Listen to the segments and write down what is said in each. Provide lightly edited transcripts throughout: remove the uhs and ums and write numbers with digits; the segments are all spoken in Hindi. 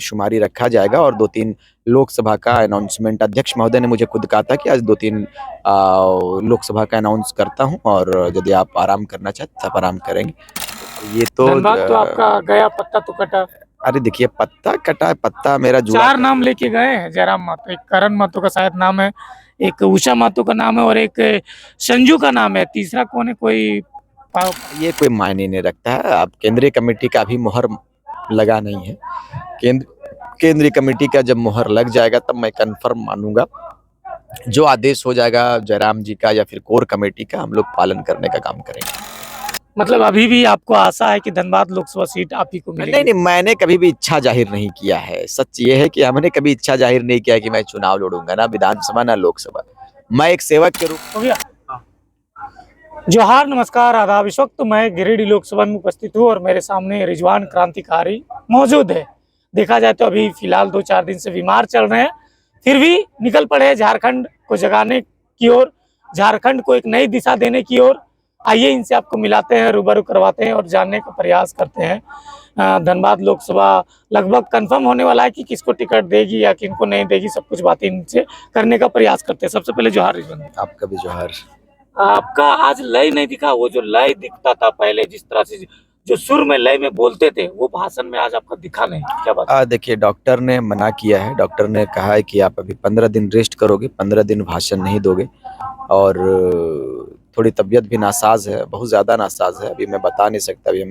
शुमारी रखा जाएगा और 2-3 लोकसभा का अनाउंसमेंट अध्यक्ष महोदय ने मुझे खुद कहा था कि आज 2-3 लोकसभा का अनाउंस करता हूं और यदि आप आराम करना चाहते तो आप आराम करेंगे। ये तो धनबाद तो आपका गया, पत्ता तो कटा। अरे देखिए, पत्ता कटा, पत्ता मेरा जुड़ा। 4 नाम लेके गए हैं जयराम महतो, एक करण महतो का शायद नाम है, एक उषा महतो का नाम है और एक संजू का नाम है, तीसरा कौन है कोई ये कोई मायने नहीं रखता है। अब केंद्रीय कमेटी का भी मुहर लगा नहीं है। केंद्रीय कमेटी का जब मुहर लग जाएगा तब मैं कंफर्म मानूंगा। जो आदेश हो जाएगा जयराम जी का या फिर कोर कमेटी का, हम लोग पालन करने का काम करेंगे। मतलब अभी भी आपको आशा है कि धनबाद लोकसभा सीट आप ही को मिलेगी? नहीं, मैंने कभी भी इच्छा जाहिर नहीं किया है। सच ये है कि हमने कभी इच्छा जाहिर नहीं किया कि मैं चुनाव लड़ूंगा, ना विधानसभा ना लोकसभा। मैं एक सेवक के रूप हो गया। जोहार, नमस्कार, आदाब। इस वक्त मैं गिरिडीह लोकसभा में उपस्थित हूँ और मेरे सामने रिजवान क्रांतिकारी मौजूद है। देखा जाए तो अभी फिलहाल 2-4 दिन से बीमार चल रहे हैं, फिर भी निकल पड़े हैं झारखंड को जगाने की ओर, झारखंड को एक नई दिशा देने की ओर। आइए इनसे आपको मिलाते हैं, रूबरू करवाते हैं और जानने का प्रयास करते हैं। धनबाद लोकसभा लगभग कंफर्म होने वाला है कि किसको टिकट देगी या किनको नहीं देगी, सब कुछ बातें इनसे करने का प्रयास करते हैं। सबसे पहले जोहार रिजवान। आपका भी जोहार। आपका आज लय नहीं दिखा, वो जो लय दिखता था पहले, जिस तरह से जो सुर में लय में बोलते थे, वो भाषण में आज आपका दिखा नहीं। क्या बात? देखिए, डॉक्टर ने मना किया है। डॉक्टर ने कहा है कि आप अभी 15 दिन रेस्ट करोगे, 15 दिन भाषण नहीं दोगे और थोड़ी तबीयत भी नासाज है, बहुत ज़्यादा नासाज है। अभी मैं बता नहीं सकता। अभी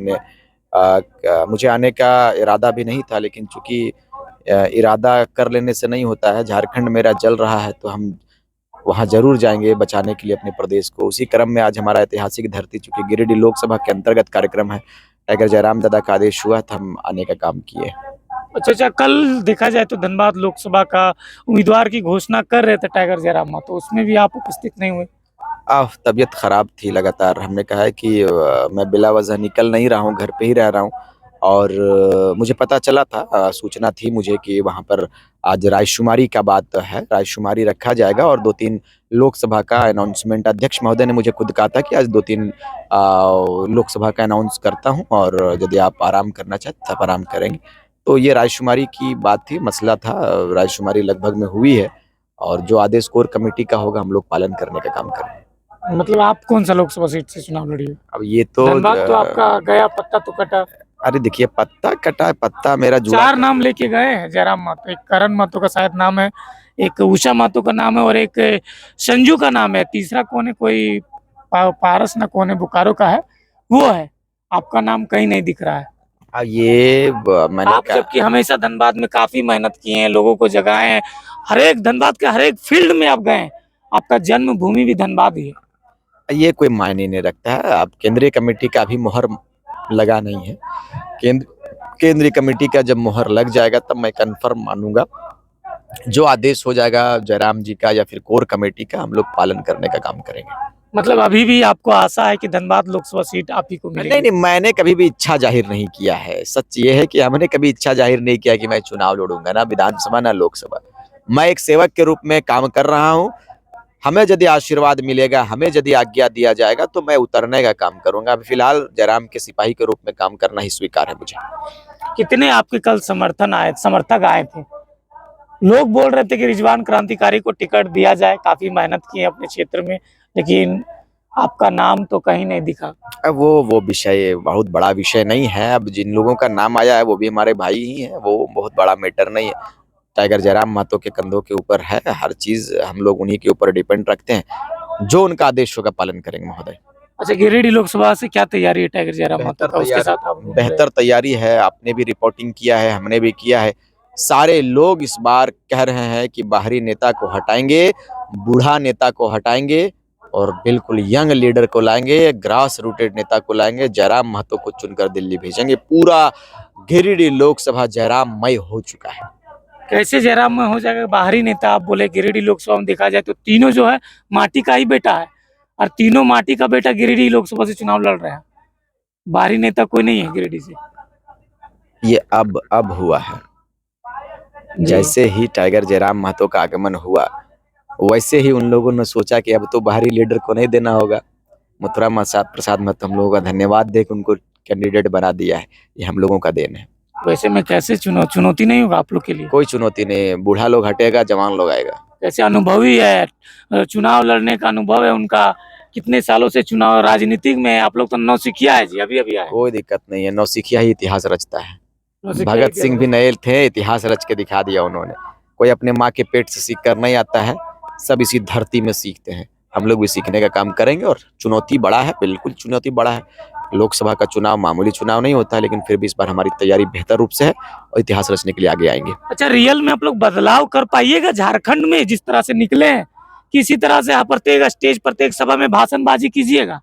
मुझे आने का इरादा भी नहीं था, लेकिन चूंकि इरादा कर लेने से नहीं होता है। झारखंड मेरा जल रहा है तो हम वहाँ जरूर जाएंगे बचाने के लिए अपने प्रदेश को। उसी क्रम में आज हमारा ऐतिहासिक धरती, चूंकि गिरिडीह लोकसभा के अंतर्गत कार्यक्रम है, टाइगर जयराम दादा का आदेश हुआ था, हम आने का काम किए। अच्छा, कल देखा जाए तो धनबाद लोकसभा का उम्मीदवार की घोषणा कर रहे थे टाइगर जयराम महतो, तो उसमें भी आप उपस्थित नहीं हुए। तबीयत खराब थी लगातार। हमने कहा है कि मैं बिला वजह निकल नहीं रहा हूँ, घर पे ही रह रहा हूँ और मुझे पता चला था, सूचना थी मुझे कि वहाँ पर आज रायशुमारी का बात है, रायशुमारी रखा जाएगा और 2-3 लोकसभा का अनाउंसमेंट अध्यक्ष महोदय ने मुझे खुद कहा था कि आज 2-3 लोकसभा का अनाउंस करता हूं और यदि आप आराम करना चाहते तो आप आराम करेंगे। तो ये रायशुमारी की बात थी, मसला था। रायशुमारी लगभग में हुई है और जो आदेश कोर कमेटी का होगा हम लोग पालन करने का काम करेंगे। मतलब आप कौन सा लोकसभा सीट से चुनाव लड़िए? अब ये तो धनबाद तो आपका गया, पत्ता तो कटा। अरे देखिए, पत्ता कटा, पत्ता मेरा जुड़ा। 4 नाम लेके गए हैं जयराम महतो, एक करण महतो का शायद नाम है, एक उषा महतो का नाम है और एक संजू का नाम है, तीसरा कौन है कोई पारस ना कौन है, बोकारो का है, वो है। आपका नाम कहीं नहीं दिख रहा है। मैंने आप जबकि हमेशा धनबाद में काफी मेहनत किए हैं, लोगों को जगाए हैं, हर एक धनबाद के हर एक फील्ड में आप गए हैं, आपका जन्म भूमि भी धनबाद ही है। ये कोई मायने नहीं रखता है। अब केंद्रीय कमेटी का भी मुहर लगा नहीं है। केंद्रीय कमेटी का जब मुहर लग जाएगा तब मैं कंफर्म मानूंगा। जो आदेश हो जाएगा जयराम जी का या फिर कोर कमेटी का, हम लोग पालन करने का काम करेंगे। मतलब अभी भी आपको आशा है कि धनबाद लोकसभा सीट आप ही को मिलेगी? नहीं, मैंने कभी भी इच्छा जाहिर नहीं किया है। सच ये है कि हमने कभी इच्छा जाहिर नहीं किया कि मैं चुनाव लड़ूंगा, ना विधानसभा ना लोकसभा। मैं एक सेवक के रूप में काम कर रहा हूँ। हमें यदि आशीर्वाद मिलेगा, हमें यदि आज्ञा दिया जाएगा तो मैं उतरने का काम करूंगा। अभी फिलहाल जयराम के सिपाही के रूप में काम करना ही स्वीकार है मुझे। कितने आपके कल समर्थक आए थे? लोग बोल रहे थे कि रिजवान क्रांतिकारी को टिकट दिया जाए, काफी मेहनत की है अपने क्षेत्र में, लेकिन आपका नाम तो कहीं नहीं दिखा। अब वो विषय बहुत बड़ा विषय नहीं है। अब जिन लोगों का नाम आया है वो भी हमारे भाई ही हैं, वो बहुत बड़ा मैटर नहीं है। टाइगर जयराम महतो के कंधों के ऊपर है हर चीज, हम लोग उन्हीं के ऊपर डिपेंड रखते हैं। जो उनका आदेश होगा पालन करेंगे महोदय। अच्छा, गिरिडीह लोकसभा से क्या तैयारी है टाइगर जयराम महतो का? उसके साथ आप बेहतर तैयारी है। आपने भी रिपोर्टिंग किया है, हमने भी किया है। सारे लोग इस बार कह रहे हैं कि बाहरी नेता को हटाएंगे, बूढ़ा नेता को हटाएंगे और बिल्कुल यंग लीडर को लाएंगे, ग्रास रूटेड नेता को लाएंगे। जयराम महतो को चुनकर दिल्ली भेजेंगे। पूरा गिरिडीह लोकसभा जयराममय हो चुका है। कैसे जयराम में हो जाएगा? बाहरी नेता आप बोले, गिरिडीह लोकसभा में देखा जाए तो तीनों जो है माटी का ही बेटा है और तीनों माटी का बेटा गिरिडीह लोकसभा से चुनाव लड़ रहे हैं। बाहरी नेता कोई नहीं है गिरिडीह से। ये अब हुआ है। जैसे ही टाइगर जयराम महतो का आगमन हुआ वैसे ही उन लोगों ने सोचा कि अब तो बाहरी लीडर को नहीं देना होगा। मथुरा प्रसाद महतो हम लोगों का धन्यवाद दे के उनको कैंडिडेट बना दिया है। ये हम लोगों का देन है। वैसे में कैसे चुनौती नहीं होगा आप लोग के लिए? कोई चुनौती नहीं है, बूढ़ा लोग हटेगा, जवान लोग आएगा। कैसे अनुभवी है, चुनाव लड़ने का अनुभव है उनका, कितने सालों से चुनाव राजनीतिक में है, आप लोग तो नौसिखिया है जी, अभी आए। कोई दिक्कत नहीं है, नौसिखिया ही इतिहास रचता है। नौसिखिया भगत ही सिंह भी नए थे, इतिहास रच के दिखा दिया उन्होंने। कोई अपने माँ के पेट से सीख कर नहीं आता है, सब इसी धरती में सीखते हैं। हम लोग भी सीखने का काम करेंगे और चुनौती बड़ा है, बिल्कुल चुनौती बड़ा है। लोकसभा का चुनाव मामूली चुनाव नहीं होता है, लेकिन फिर भी इस बार हमारी तैयारी बेहतर रूप से है और इतिहास रचने के लिए आगे आएंगे। अच्छा, रियल में आप लोग बदलाव कर पाइएगा झारखंड में जिस तरह से निकले हैं, किसी तरह से आप प्रत्येक स्टेज प्रत्येक सभा में भाषणबाजी कीजिएगा?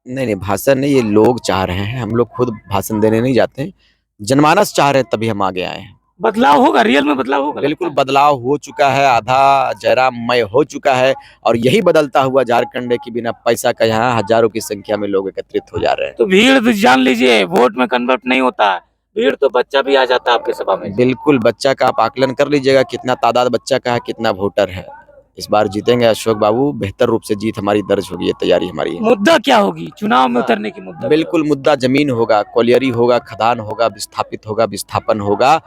नहीं, भाषण नहीं, ये लोग चाह रहे हैं, हम लोग खुद भाषण देने नहीं जाते हैं। जनमानस चाह रहे हैं, तभी हम आगे आए हैं। बदलाव होगा, रियल में बदलाव होगा? बिल्कुल बदलाव हो चुका है, आधा जयराममय हो चुका है और यही बदलता हुआ झारखंड है कि बिना पैसा का यहाँ हजारों की संख्या में लोग एकत्रित हो जा रहे हैं। तो भीड़ तो जान लीजिए वोट में कन्वर्ट नहीं होता है, भीड़ तो बच्चा भी आ जाता है आपके सभा में। बिल्कुल, बच्चा का आप आकलन कर लीजिएगा, कितना तादाद बच्चा का है, कितना वोटर है। इस बार जीतेंगे अशोक बाबू, बेहतर रूप से जीत हमारी दर्ज होगी, ये तैयारी हमारी है। मुद्दा क्या होगी चुनाव में उतरने की? मुद्दा बिल्कुल मुद्दा जमीन होगा, कोलियरी होगा, खदान होगा, विस्थापित होगा, विस्थापन होगा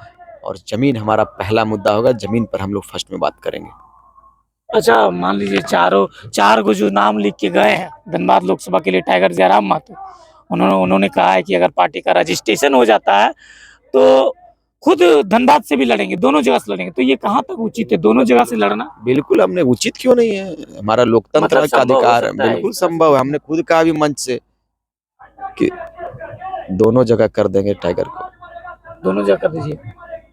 और जमीन हमारा पहला मुद्दा होगा। जमीन पर हम लोग फर्स्ट में बात करेंगे। अच्छा, मान लीजिए चार को जो नाम लिख के गए हैं धनबाद लोकसभा के लिए, टाइगर जयराम महतो, उन्होंने कहा है कि अगर पार्टी का रजिस्ट्रेशन हो जाता है तो खुद धनबाद से भी लड़ेंगे, दोनों जगह से लड़ेंगे। तो ये कहाँ तक उचित है दोनों जगह से लड़ना? बिल्कुल, हमने उचित क्यों नहीं है, हमारा लोकतंत्र मतलब का संभव हो अधिकार है, सकता है? बिल्कुल संभव है। हमने खुद कहा भी मंच से कि दोनों जगह कर देंगे टाइगर को। दोनों जगह कर दीजिए।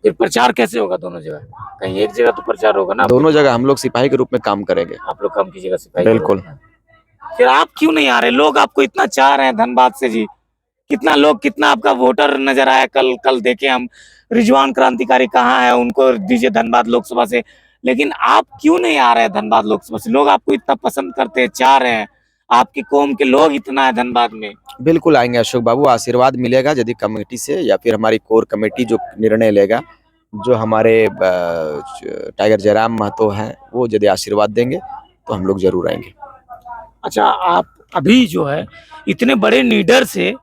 फिर प्रचार कैसे होगा दोनों जगह? कहीं एक जगह तो प्रचार होगा ना? दोनों जगह हम लोग सिपाही के रूप में काम करेंगे। आप लोग काम कीजिएगा सिपाही? बिल्कुल। फिर आप क्यों नहीं आ रहे? लोग आपको इतना चाह रहे हैं धनबाद से जी, कितना लोग, कितना आपका वोटर नजर आया। कल देखे हम, रिजवान क्रांतिकारी कहाँ है, उनको दीजिए धनबाद लोकसभा से। लेकिन आप क्यों नहीं आ रहे हैं धनबाद लोकसभा से? लोग आपको इतना पसंद करते हैं, चाह रहे हैं, आपकी कौम के लोग इतना है धनबाद में। बिल्कुल आएंगे अशोक बाबू, आशीर्वाद मिलेगा यदि कमेटी से या फिर हमारी कोर कमेटी जो निर्णय लेगा, जो हमारे टाइगर जयराम महतो हैं वो यदि आशीर्वाद देंगे तो हम लोग जरूर आएंगे। अच्छा, आप अभी जो है इतने बड़े लीडर से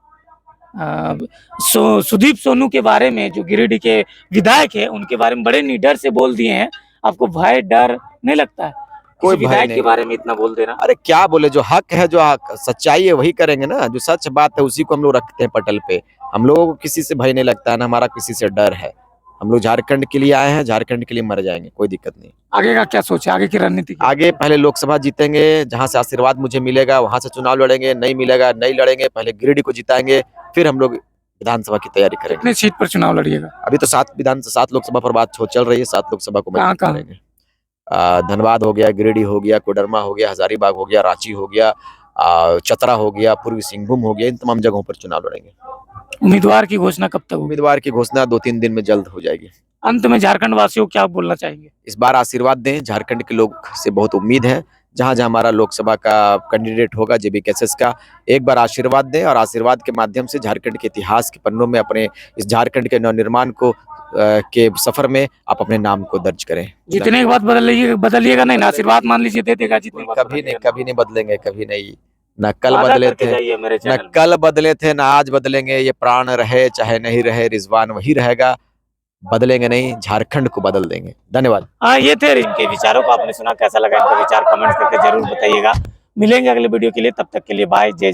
सुदीप सोनू के बारे में, जो गिरिडीह के विधायक है, उनके बारे में बड़े लीडर से बोल दिए हैं, आपको भय डर नहीं लगता है? कोई विधायक भय के नहीं। बारे में इतना बोल दे रहा? अरे क्या बोले, जो हक है, जो सच्चाई है वही करेंगे ना, जो सच बात है उसी को हम लोग रखते हैं पटल पे। हम लोगों को किसी से भय नहीं लगता है, ना हमारा किसी से डर है। हम लोग झारखंड के लिए आए हैं, झारखंड के लिए मर जाएंगे, कोई दिक्कत नहीं। आगे का क्या सोचा, आगे की रणनीति? आगे पहले लोकसभा जीतेंगे, जहां से आशीर्वाद मुझे मिलेगा वहां से चुनाव लड़ेंगे, नहीं मिलेगा नहीं लड़ेंगे, पहले गिरिडीह को जिताएंगे, फिर हम लोग विधानसभा की तैयारी करेंगे। कितने सीट पर चुनाव लड़िएगा? अभी तो 7 लोकसभा पर बात चल रही है, 7 लोकसभा को कहाँ कहाँ? करेंगे। धनबाद हो गया, गिरिडीह हो गया, कोडरमा हो गया, हजारीबाग हो गया, रांची हो गया, चतरा हो गया, पूर्वी सिंहभूम हो गया, इन तमाम जगहों पर चुनाव लड़ेंगे। उम्मीदवार की घोषणा कब तक होगी? उम्मीदवार की घोषणा 2-3 दिन में जल्द हो जाएगी। अंत में झारखंड वासियों को क्या बोलना चाहेंगे? इस बार आशीर्वाद दें, झारखंड के लोग से बहुत उम्मीद है। जहां जहां हमारा लोकसभा का कैंडिडेट होगा JBKSS का, एक बार आशीर्वाद दें और आशीर्वाद के माध्यम से झारखंड के इतिहास के पन्नों में, अपने इस झारखंड के नवनिर्माण को के सफर में आप अपने नाम को दर्ज करें। जितने के बाद बदलिएगा नहीं ना, आशीर्वाद मान लीजिए दे देगा जितने के बाद? कभी नहीं बदलेंगे, कभी नहीं। न कल बदले थे, न आज बदलेंगे। ये प्राण रहे चाहे नहीं रहे, रिजवान वही रहेगा। बदलेंगे नहीं, झारखंड को बदल देंगे। धन्यवाद। हाँ, ये थे इनके विचारों को, आपने सुना, कैसा लगा इनका विचार कमेंट्स करके जरूर बताइएगा। मिलेंगे अगले वीडियो के लिए, तब तक के लिए बाय, जय।